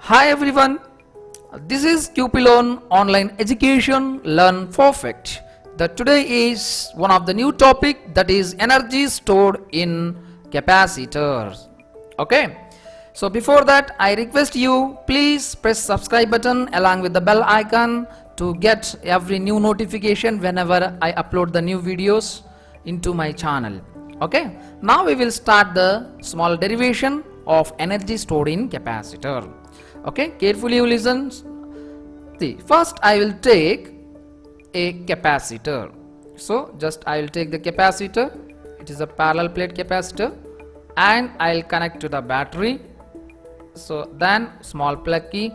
Hi everyone, this is Cupilon Online Education Learn Perfect. Today is one of the new topic, that is energy stored in capacitors. Okay, so before that I request you please press subscribe button along with the bell icon to get every new notification whenever I upload the new videos into my channel. Okay, now we will start the small derivation of energy stored in capacitor. Okay, carefully you listen. See, first I will take a capacitor. So just I will take the capacitor. It is a parallel plate capacitor, and I will connect to the battery. So then small plug key,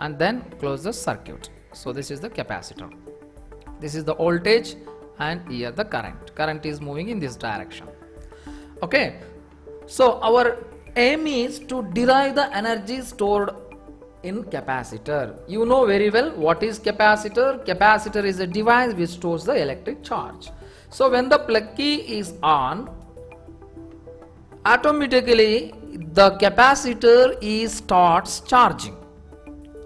and then close the circuit. So this is the capacitor. This is the voltage, and here the current. Current is moving in this direction. Okay, so our aim is to derive the energy stored in capacitor. You know very well what is capacitor. Capacitor is a device which stores the electric charge. So when the plug key is on, automatically the capacitor starts charging.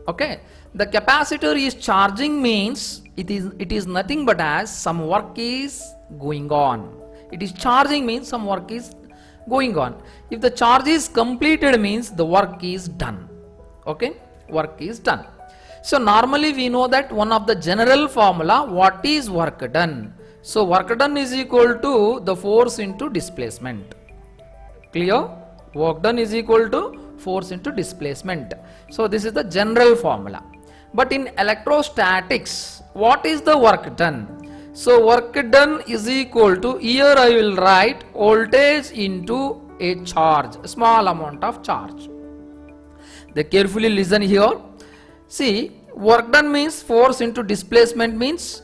Okay, the capacitor is charging means it is nothing but as some work is going on. It is charging means some work is going on. If the charge is completed means the work is done. Okay, work is done. So normally we know that one of the general formula, what is work done? So work done is equal to the force into displacement. Clear? Work done is equal to force into displacement. So this is the general formula. But in electrostatics, what is the work done? So work done is equal to, here I will write voltage into a charge, a small amount of charge. They carefully listen here. See, work done means force into displacement means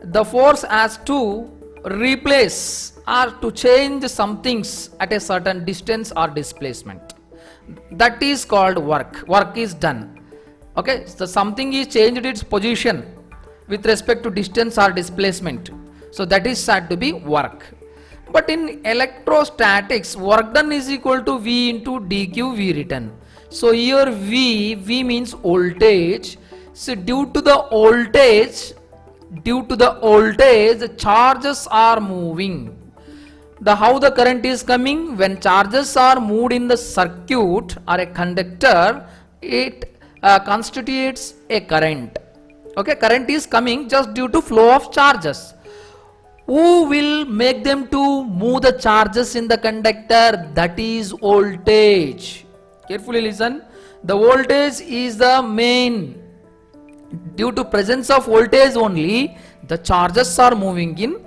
the force has to replace or to change some things at a certain distance or displacement. That is called work. Work is done. Okay, so something is changed its position with respect to distance or displacement. So that is said to be work. But in electrostatics, work done is equal to V into dq V written. So here V means voltage. So due to the voltage, the charges are moving. How the current is coming? When charges are moved in the circuit or a conductor, it constitutes a current. Okay, current is coming just due to flow of charges. Who will make them to move the charges in the conductor? That is voltage. Carefully listen. The voltage is the main. Due to presence of voltage only, the charges are moving in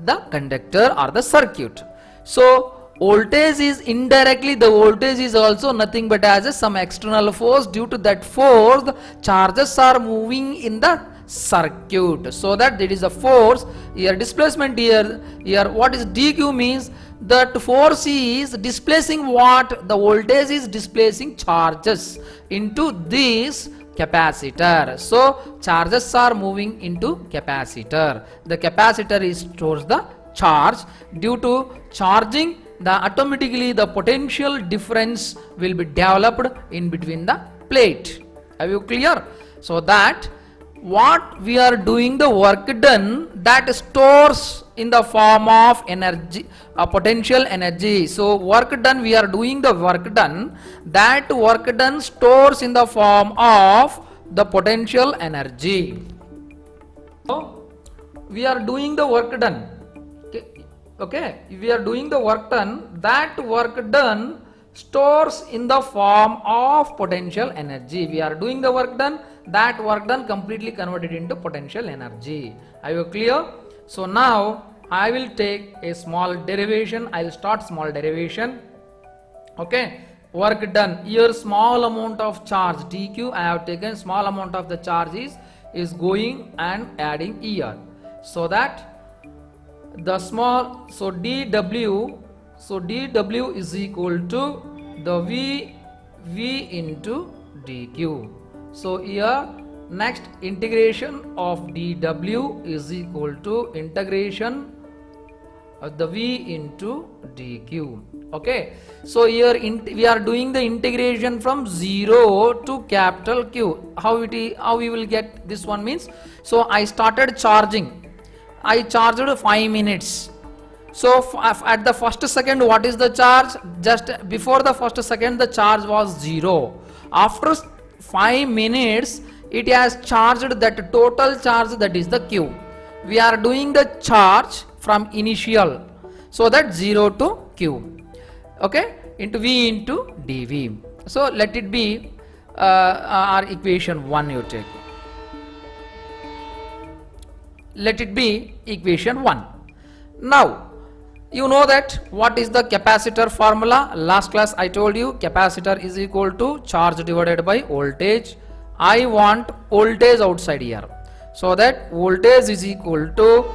the conductor or the circuit. So voltage is indirectly, the voltage is also nothing but as some external force. Due to that force, the charges are moving in the circuit. So that there is a force here, displacement here what is dq means that force is displacing what? The voltage is displacing charges into this capacitor. So charges are moving into capacitor. The capacitor stores the charge. Due to charging, automatically the potential difference will be developed in between the plate. Are you clear? So that what we are doing, the work done, that stores in the form of energy, potential energy. So work done, we are doing the work done, that work done stores in the form of the potential energy. So we are doing the work done. Okay, we are doing the work done, that work done stores in the form of potential energy. We are doing the work done, that work done completely converted into potential energy. Are you clear? So now I will take a small derivation. I will start small derivation. Okay, work done. Here small amount of charge dq I have taken, small amount of the charge is going and adding here. So that the small, so dw is equal to the v into dq. So here next integration of dw is equal to integration the V into dq. Okay, so here we are doing the integration from 0 to capital Q. How we will get this one means, so I started charging. I charged 5 minutes. So at the first second, what is the charge? Just before the first second, the charge was 0. After 5 minutes, it has charged that total charge, that is the Q. We are doing the charge from initial, so that 0 to Q. Okay, into V into dV. So let it be our equation 1 you take. Let it be equation 1. Now you know that what is the capacitor formula. Last class I told you capacitor is equal to charge divided by voltage. I want voltage outside here, so that voltage is equal to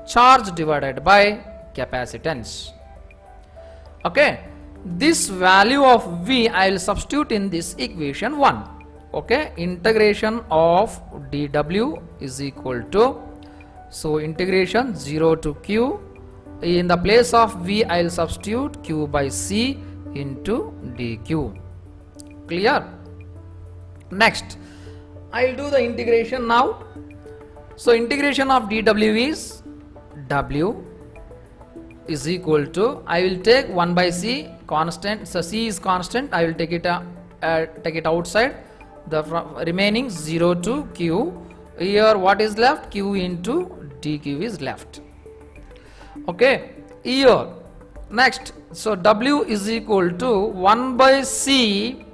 charge divided by capacitance. Okay, this value of V I will substitute in this equation 1. Okay, integration of dw is equal to, so integration 0 to Q. In the place of V I will substitute Q by C into dq. Clear? Next I will do the integration now. So integration of dw is W is equal to, I will take 1 by C constant, so C is constant, I will take it outside, the remaining 0 to Q. Here what is left? Q into dq is left. Okay, here next, so W is equal to 1 by C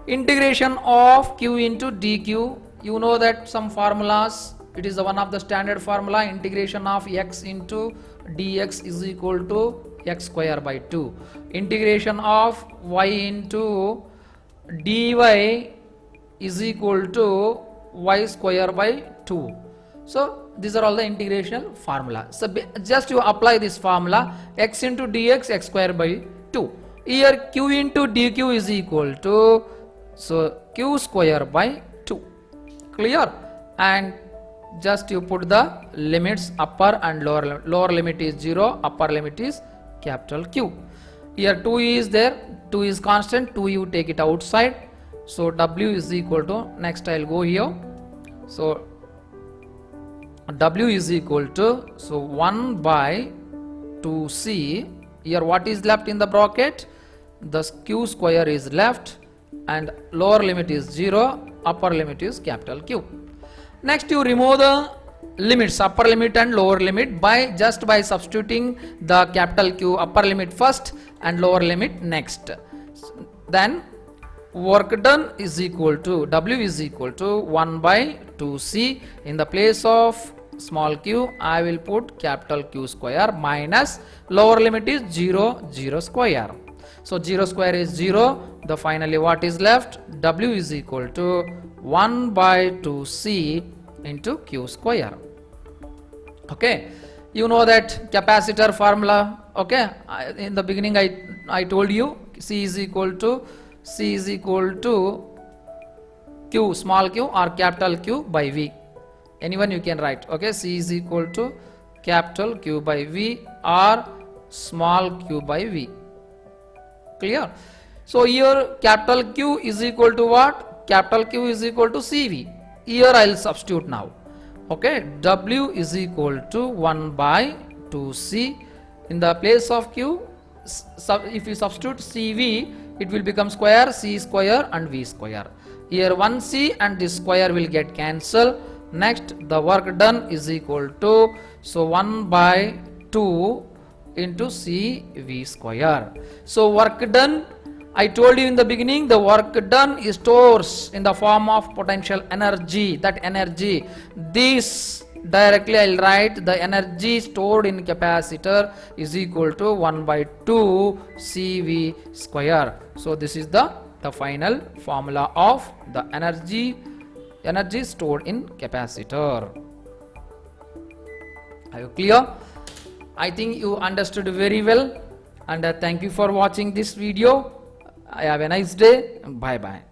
integration of Q into dq. You know that some formulas, it is one of the standard formula, integration of x into dx is equal to x square by 2. Integration of y into dy is equal to y square by 2. So these are all the integration formula. So just you apply this formula, x into dx, x square by 2. Here q into dq is equal to, so q square by 2. Clear? And just you put the limits, upper and lower limit is 0, upper limit is capital Q. Here 2 is there, 2 is constant, 2 you take it outside, so W is equal to, next I will go here, so W is equal to, so 1 by 2C. Here what is left in the bracket? The Q square is left and lower limit is 0, upper limit is capital Q. Next you remove the limits, upper limit and lower limit, by substituting the capital Q upper limit first and lower limit next. Then work done is equal to, W is equal to 1 by 2C. In the place of small q I will put capital Q square minus lower limit is 0, 0 square. So 0 square is 0. The finally what is left? W is equal to 1 by 2C into Q square. Okay, you know that capacitor formula. Okay, in the beginning I told you C is equal to Q, small q or capital Q by V. Anyone you can write. Okay, C is equal to capital Q by V or small q by V. Clear? So here capital Q is equal to what? Capital Q is equal to CV. Here I will substitute now. Okay, W is equal to 1 by 2C. In the place of Q, if you substitute CV, it will become square, C square and V square. Here 1C and this square will get cancelled. Next the work done is equal to, so 1 by 2 into CV square. So work done, I told you in the beginning, the work done is stores in the form of potential energy. That energy, this directly I will write, the energy stored in capacitor is equal to 1 by 2 CV square. So this is the final formula of the energy stored in capacitor. Are you clear? I think you understood very well, and thank you for watching this video. Have a nice day. Bye bye.